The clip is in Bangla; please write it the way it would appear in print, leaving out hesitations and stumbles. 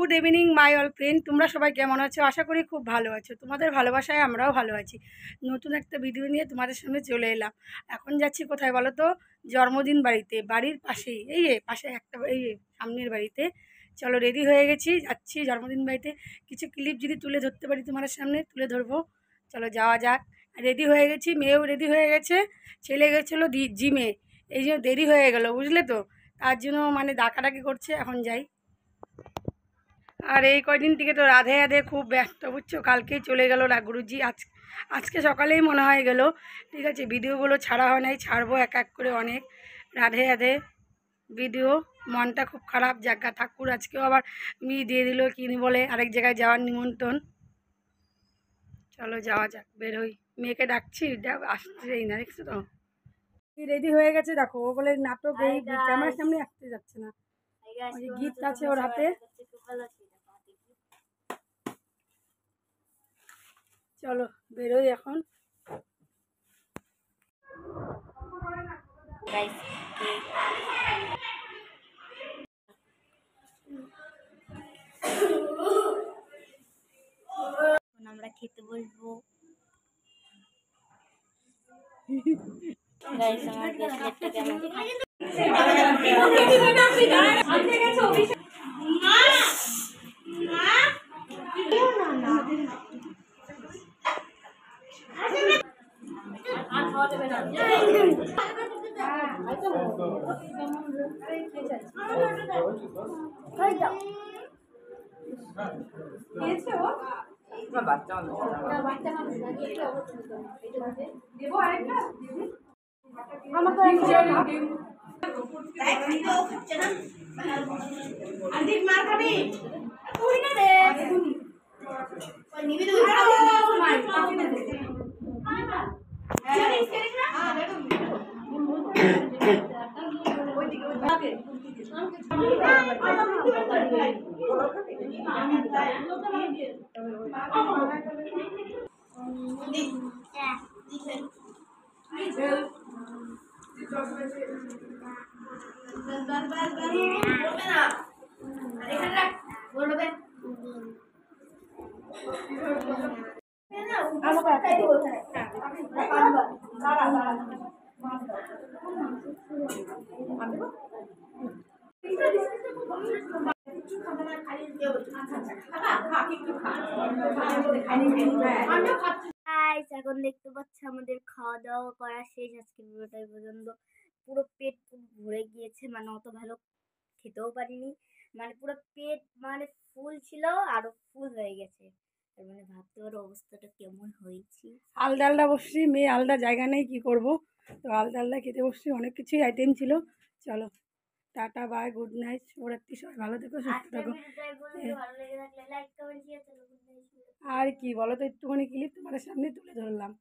Good evening my all friend, তোমরা সবাই কেমন আছো? আশা করি খুব ভালো আছো। তোমাদের ভালোবাসায় আমরাও ভালো আছি। নতুন একটা ভিডিও নিয়ে তোমাদের সামনে চলে এলাম। এখন যাচ্ছি কোথায় বলো তো? জন্মদিন বাড়িতে, বাড়ির পাশেই, পাশে একটা সামনের বাড়িতে। চলো, রেডি হয়ে গেছি, যাচ্ছি জন্মদিন বাড়িতে। কিছু ক্লিপ যদি তুলে ধরতে পারি তোমাদের সামনে তুলে ধরবো। চলো যাওয়া যাক। রেডি হয়ে গেছি, মেয়েও রেডি হয়ে গেছে, ছেলে গেছিলো জিমে। এই জন্য দেরি হয়ে গেল, বুঝলে তো? তার জন্য ডাকাডাকি করছে, এখন যাই। আর এই কয়দিন থেকে তো রাধে রাধে খুব ব্যস্ত, বুঝছো? কালকেই চলে গেল গুরুজি, আজকে সকালেই মনে হয় গেল। ঠিক আছে, ভিডিওগুলো ছাড়া হয় নাই, ছাড়বো এক এক করে অনেক রাধে রাধে ভিডিও। মনটা খুব খারাপ। জায়গা ঠাকুর আজকেও আবার দিয়ে দিল কি বলে আরেক জায়গায় যাওয়ার নিমন্ত্রণ। চলো যাওয়া যাক, বেরোই। মেয়েকে ডাকছি, আসছেই না, দেখছো তো? রেডি হয়ে গেছে, দেখো। ও বলে নাটক, এই ক্যামেরার সামনে আসতে যাচ্ছে না। গিফট আছে ওর হাতে। চলো বেরোই এখন। আমরা খেতে বসবো। এখন দেখতে পাচ্ছি আমাদের খাওয়া দাওয়া করা শেষ। আজকে পুরোটাই পর্যন্ত পুরো পেট ভরে গিয়েছে, অত ভালো খেতেও পারিনি। পুরো পেট ফুল ছিল, আরো ফুল হয়ে গেছে। ভাবতে পারো অবস্থাটা কেমন হয়েছে। আলদা আলদা বসছি, মেয়ে আলদা, জায়গা নেই, কি করব? তো আলদা আলদা খেতে বসছি, অনেক কিছুই আইটেম ছিল। চলো টাটা, বাই, গুড নাইট, শুভরাত্রি, সবাই ভালো থেকো, সুস্থ থাকো। আর কি বলো তো, একটুখানি ক্লিপ তোমাদের সামনে তুলে ধরলাম।